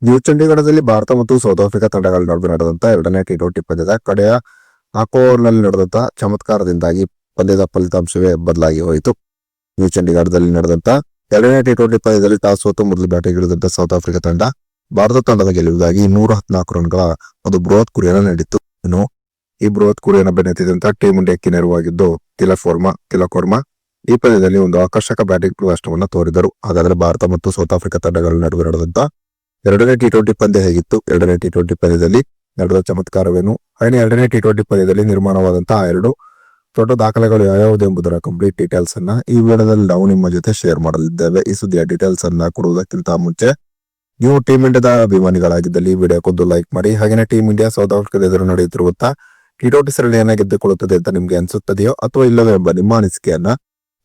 New ಚಂಡೀಗಢದಲ್ಲಿ Bharat ಮತ್ತು south Africa ತಂಡಗಳ ನಡುವೆ ನಡೆದಂತ ಎರಡನೇ ಟಿ20 ಪಂದ್ಯದ ಕಡೆಯ 4 ಓವರ್ನಲ್ಲಿ ನಡೆದಂತ ಚಮತ್ಕಾರದಿಂದಾಗಿ ಪಂದ್ಯದ ಫಲಿತಾಂಶವೇ ಬದಲಾಗಿ ಹೋಯಿತು. ನ್ಯೂ ಚಂಡೀಗಢದಲ್ಲಿ ನಡೆದಂತ ಎರಡನೇ ಟಿ20 ಪಂದ್ಯದಲ್ಲಿ ಟಾಸ್ ಸೋತು ಮೊದಲು ಬ್ಯಾಟಿಂಗ್ ಇಳಿದಂತ ಸೌತ್ ಆಫ್ರಿಕಾ ತಂಡ ಭಾರತ ತಂಡದ ಗೆಲುವಿಗಾಗಿ 214 ರನ್ಗಳ ಒಂದು ಬೃಹತ್ ಗುರಿಯನ್ನು ನೀಡಿತ್ತು. ಇನ್ನು ಈ ಬೃಹತ್ ಗುರಿಯನ್ನು ಬೆನ್ನತ್ತಿದಂತ ಟೀಂ ಇಂಡಿಯಾಕ್ಕೆ ನೆರವಾಗಿದ್ದು ತಿಲಕ್ ವರ್ಮಾ ಈ ಪಂದ್ಯದಲ್ಲಿ ಒಂದು ಆಕರ್ಷಕ ಬ್ಯಾಟಿಂಗ್ ಪ್ರದರ್ಶನವನ್ನು ತೋರಿದರು. ಹಾಗಾದ್ರೆ ಭಾರತ ಮತ್ತು ಸೌತ್ ಆಫ್ರಿಕಾ ತಂಡಗಳ ನಡುವೆ ನಡೆದಂತ ಎರಡನೇ ಟಿ20 ಪಂದ್ಯ ಹೇಗಿತ್ತು, ಎರಡನೇ ಟಿ20 ಪಂದ್ಯದಲ್ಲಿ ನಡೆದ ಚಮತ್ಕಾರವೇನು, ಹಾಗೆ ಎರಡನೇ ಟಿ20 ಪಂದ್ಯದಲ್ಲಿ ನಿರ್ಮಾಣವಾದಂತಹ ಎರಡು ದೊಡ್ಡ ದಾಖಲೆಗಳು ಯಾವ್ಯಾವುದು ಎಂಬುದರ ಕಂಪ್ಲೀಟ್ ಡೀಟೇಲ್ಸ್ ಅನ್ನ ಈ ವಿಡಿಯೋದಲ್ಲಿ ನಾವು ನಿಮ್ಮ ಜೊತೆ ಶೇರ್ ಮಾಡಲಿದ್ದೇವೆ. ಈ ಸುದ್ದಿಯ ಡೀಟೇಲ್ಸ್ ಅನ್ನ ಕೊಡುವುದಕ್ಕಿಂತ ಮುಂಚೆ ನೀವು ಟೀಂ ಇಂಡಿಯಾದ ಅಭಿಮಾನಿಗಳಾಗಿದ್ದಲ್ಲಿ ಈ ವಿಡಿಯೋಕ್ಕೊಂದು ಲೈಕ್ ಮಾಡಿ. ಹಾಗೆ ಟೀಂ ಇಂಡಿಯಾ ಸೌತ್ ಆಫ್ರಿಕಾದ ಎದುರು ನಡೆಯುತ್ತಿರುವಂತಹ ಟಿ20 ಸರಣಿಯನ್ನ ಗೆದ್ದುಕೊಳ್ಳುತ್ತದೆ ಅಂತ ನಿಮ್ಗೆ ಅನ್ಸುತ್ತದೆಯೋ ಅಥವಾ ಇಲ್ಲವೋ ಎಂಬ ನಿಮ್ಮ ಅನಿಸಿಕೆಯನ್ನ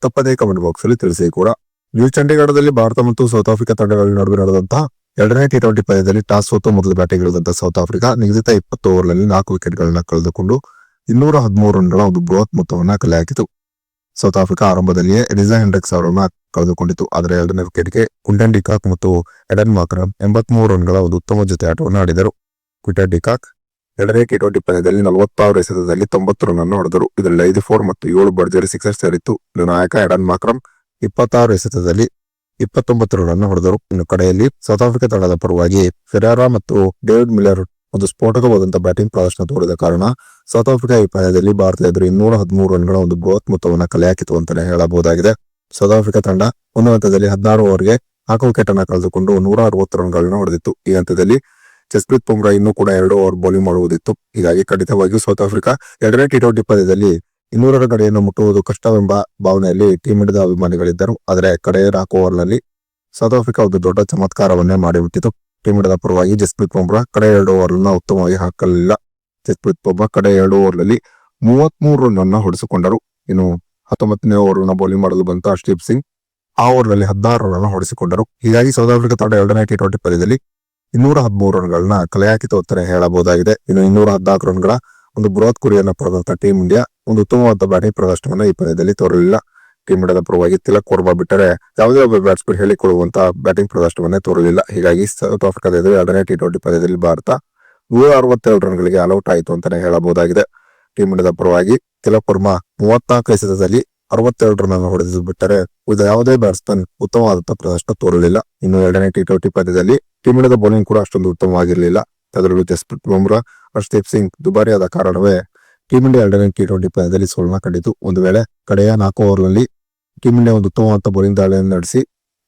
ತಪ್ಪದೇ ಕಮೆಂಟ್ ಬಾಕ್ಸ್ ಅಲ್ಲಿ ತಿಳಿಸಿ ಕೂಡ. ನ್ಯೂ ಚಂಡೀಗಢದಲ್ಲಿ ಭಾರತ ಮತ್ತು ಸೌತ್ ಆಫ್ರಿಕಾ ತಂಡಗಳ ನಡುವೆ ನಡೆದಂತಹ ಎರಡನೇ ಟಿ20 ಪಂದ್ಯದಲ್ಲಿ ಟಾಸ್ ಸೋತು ಮೊದಲು ಬ್ಯಾಟಿಂಗ್ ಇಳಿದಂತಹ ಸೌತ್ ಆಫ್ರಿಕಾ ನಿಗದಿತ 20 ಓವರ್ನಲ್ಲಿ 4 ವಿಕೆಟ್ಗಳನ್ನ ಕಳೆದುಕೊಂಡು 213 ರನ್ಗಳ ಒಂದು ಬೃಹತ್ ಮೊತ್ತವನ್ನ ಕಲೆ ಹಾಕಿತು. ಸೌತ್ ಆಫ್ರಿಕಾ ಆರಂಭದಲ್ಲಿಯೇ ಎಲಿಜಾ ಹೆಂಡ್ರಿಕ್ಸ್ ಅವರನ್ನ ಕಳೆದುಕೊಂಡಿತು. ಆದರೆ ಎರಡನೇ ವಿಕೆಟ್ಗೆ ಕ್ವಿಂಟನ್ ಡಿಕಾಕ್ ಮತ್ತು ಎಡನ್ ಮಾರ್ಕ್ರಮ್ 83 ರನ್ಗಳ ಒಂದು ಉತ್ತಮ ಜೊತೆ ಆಟವನ್ನು ಆಡಿದರು. ಕ್ವಿಂಟನ್ ಡಿಕಾಕ್ ಎರಡನೇ ಟಿ20 ಪಂದ್ಯದಲ್ಲಿ 46 ಎಸೆತದಲ್ಲಿ 90 ರನ್ ಅನ್ನು ಹೊಡೆದರು. ಇದರಲ್ಲಿ 5 4 ಮತ್ತು 7 ಭರ್ಜರಿ ಸಿಕ್ಸರ್ ಸೇರಿತ್ತು. ಇದು ನಾಯಕ ಎಡನ್ ಮಾರ್ಕ್ರಮ್ 26 ಎಸೆತದಲ್ಲಿ 29 ರನ್ ಅನ್ನು ಹೊಡೆದರು. ಇನ್ನು ಕಡೆಯಲ್ಲಿ ಸೌತ್ ಆಫ್ರಿಕಾ ತಂಡದ ಪರವಾಗಿ ಫೆರಾರಾ ಮತ್ತು ಡೇವಿಡ್ ಮಿಲ್ಲರ್ ಒಂದು ಸ್ಫೋಟಕವಾದಂತಹ ಬ್ಯಾಟಿಂಗ್ ಪ್ರದರ್ಶನ ತೋರಿದ ಕಾರಣ ಸೌತ್ ಆಫ್ರಿಕಾ ಈ ಪಂದ್ಯದಲ್ಲಿ ಭಾರತ ಎದುರು 213 ರನ್ಗಳ ಒಂದು ಬೃಹತ್ ಮೊತ್ತವನ್ನ ಕಲೆ ಹಾಕಿತು ಅಂತಾನೆ ಹೇಳಬಹುದಾಗಿದೆ. ಸೌತ್ ಆಫ್ರಿಕಾ ತಂಡ ಒಂದು ಹಂತದಲ್ಲಿ 16 ಓವರ್ಗೆ 4 ವಿಕೆಟ್ ಅನ್ನ ಕಳೆದುಕೊಂಡು 160 ರನ್ಗಳನ್ನ ಹೊಡೆದಿತ್ತು. ಈ ಹಂತದಲ್ಲಿ ಜಸ್ಪ್ರೀತ್ ಬುಮ್ರಾ ಇನ್ನೂ ಕೂಡ 2 ಓವರ್ ಬೌಲಿಂಗ್ ಮಾಡುವುದಿತ್ತು. ಹೀಗಾಗಿ ಖಂಡಿತವಾಗಿಯೂ ಸೌತ್ ಆಫ್ರಿಕಾ ಎರಡನೇ ಟಿ20 ಪಂದ್ಯದಲ್ಲಿ 200 ರ ಗಡಿಯನ್ನು ಮುಟ್ಟುವುದು ಕಷ್ಟವೆಂಬ ಭಾವನೆಯಲ್ಲಿ ಟೀಂ ಇಂಡಿಯಾದ ಅಭಿಮಾನಿಗಳಿದ್ದರು. ಆದರೆ ಕಡೆಯ 4 ಓವರ್ನಲ್ಲಿ ಸೌತ್ ಆಫ್ರಿಕಾ ಒಂದು ದೊಡ್ಡ ಚಮತ್ಕಾರವನ್ನೇ ಮಾಡಿಬಿಟ್ಟಿತು. ಟೀಂ ಇಂಡಿಯಾದ ಪರವಾಗಿ ಜಸ್ಪ್ರೀತ್ ಬುಮ್ರಾ ಕಡೆ 2 ಓವರ್ನ ಉತ್ತಮವಾಗಿ ಹಾಕಲಿಲ್ಲ. ಜಸ್ಪ್ರೀತ್ ಬುಮ್ರಾ ಕಡೆ 2 ಓವರ್ನಲ್ಲಿ 33 ರನ್ ಅನ್ನ ಹೊಡೆಸಿಕೊಂಡರು. ಇನ್ನು 19ನೇ ಓವರ್ನ ಬೌಲಿಂಗ್ ಮಾಡಲು ಬಂತ ಹರ್ಷದೀಪ್ ಸಿಂಗ್ ಆ ಓವರ್ನಲ್ಲಿ 16 ರನ್ ಹೊಡೆಸಿಕೊಂಡರು. ಹೀಗಾಗಿ ಸೌತ್ ಆಫ್ರಿಕಾ ತಂಡ ಎರಡನೇ ಟಿ20 ಪಂದ್ಯದಲ್ಲಿ 213 ರನ್ಗಳನ್ನ ಕಲೆ ಹಾಕಿತು ಅಂತಾನೆ ಹೇಳಬಹುದಾಗಿದೆ. ಇನ್ನು 214 ರನ್ಗಳ ಒಂದು ಬೃಹತ್ ಗುರಿಯನ್ನ ಪಡೆದಂತ ಟೀಂ ಇಂಡಿಯಾ ಒಂದು ಉತ್ತಮವಾದ ಬ್ಯಾಟಿಂಗ್ ಪ್ರದರ್ಶನವನ್ನ ಈ ಪಂದ್ಯದಲ್ಲಿ ತೋರಲಿಲ್ಲ. ಟೀಂ ಇಂಡಿಯಾದ ಪರವಾಗಿ ತಿಲಕ್ ವರ್ಮಾ ಬಿಟ್ಟರೆ ಯಾವುದೇ ಒಬ್ಬ ಬ್ಯಾಟ್ಸ್ಮನ್ ಹೇಳಿಕೊಳ್ಳುವಂತಹ ಬ್ಯಾಟಿಂಗ್ ಪ್ರದರ್ಶನವನ್ನೇ ತೋರಲಿಲ್ಲ. ಹೀಗಾಗಿ ಸೌತ್ ಆಫ್ರಿಕಾದ ಎದುರು ಎರಡನೇ ಟಿ20 ಪಂದ್ಯದಲ್ಲಿ ಭಾರತ 162 ರನ್ಗಳಿಗೆ ಆಲ್ಔಟ್ ಆಯಿತು ಅಂತಾನೆ ಹೇಳಬಹುದಾಗಿದೆ. ಟೀಂ ಇಂಡಿಯಾದ ಪರವಾಗಿ ತಿಲಕ್ ವರ್ಮಾ 34 ಎಸೆತದಲ್ಲಿ 62 ರನ್ ಅನ್ನು ಹೊಡೆದು ಬಿಟ್ಟರೆ ಯಾವುದೇ ಬ್ಯಾಟ್ಸ್ಮನ್ ಉತ್ತಮವಾದಂತಹ ಪ್ರದರ್ಶನ ತೋರಲಿಲ್ಲ. ಇನ್ನು ಎರಡನೇ ಟಿ20 ಪಂದ್ಯದಲ್ಲಿ ಟೀಂ ಇಂಡಿಯಾದ ಬೌಲಿಂಗ್ ಕೂಡ ಅಷ್ಟೊಂದು ಉತ್ತಮವಾಗಿರಲಿಲ್ಲ. ಅದರಲ್ಲೂ ಜಸ್ಪ್ರೀತ್ ಬುಮ್ರಾ, ಹರ್ಷದೀಪ್ ಸಿಂಗ್ ದುಬಾರಿಯಾದ ಕಾರಣವೇ ಟೀಂ ಇಂಡಿಯಾ ಎರಡನೇ ಟಿ20 ಪಂದ್ಯದಲ್ಲಿ ಸೋಲನ್ನ ಕಂಡಿತು. ಒಂದು ವೇಳೆ ಕಡೆಯ 4 ಓವರ್ನಲ್ಲಿ ಟೀಂ ಇಂಡಿಯಾ ಒಂದು ಉತ್ತಮವಾದ ಬೌಲಿಂಗ್ ದಾಳಿಯನ್ನು ನಡೆಸಿ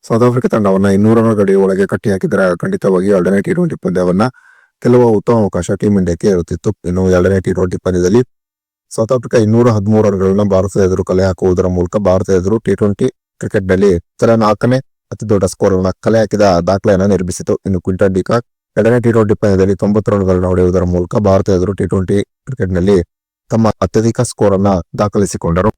ಸೌತ್ ಆಫ್ರಿಕಾ ತಂಡವನ್ನ 200 ರನ್ ಗಡಿ ಒಳಗೆ ಕಟ್ಟಿ ಹಾಕಿದರೆ ಖಂಡಿತವಾಗಿ ಎರಡನೇ ಟಿ20 ಪಂದ್ಯವನ್ನ ಗೆಲ್ಲುವ ಉತ್ತಮ ಅವಕಾಶ ಟೀಂ ಇಂಡಿಯಾಕ್ಕೆ ಇರುತ್ತಿತ್ತು. ಇನ್ನು ಎರಡನೇ ಟಿ20 ಪಂದ್ಯದಲ್ಲಿ ಸೌತ್ ಆಫ್ರಿಕಾ 213 ರನ್ಗಳನ್ನ ಭಾರತದ ಎದುರು ಕಲೆ ಹಾಕುವುದರ ಮೂಲಕ ಭಾರತ ಎದುರು ಟಿ20 ಕ್ರಿಕೆಟ್ ನಲ್ಲಿ 4ನೇ ಅತಿ ದೊಡ್ಡ ಸ್ಕೋರ್ ಅನ್ನ ಕಲೆ ಹಾಕಿದ ದಾಖಲೆಯನ್ನ ನಿರ್ಮಿಸಿತು. ಇನ್ನು ಕ್ವಿಂಟನ್ ಡಿಕಾಕ್ ಎರಡನೇ ಟಿ20 ಪಂದ್ಯದಲ್ಲಿ 90 ರನ್ಗಳನ್ನ ಹೊಡೆಯುವುದರ ಮೂಲಕ ಭಾರತ ಎದುರು ಟಿ20 ಕ್ರಿಕೆಟ್ ನಲ್ಲಿ ತಮ್ಮ ಅತ್ಯಧಿಕ ಸ್ಕೋರ್ ಅನ್ನ ದಾಖಲಿಸಿಕೊಂಡರು.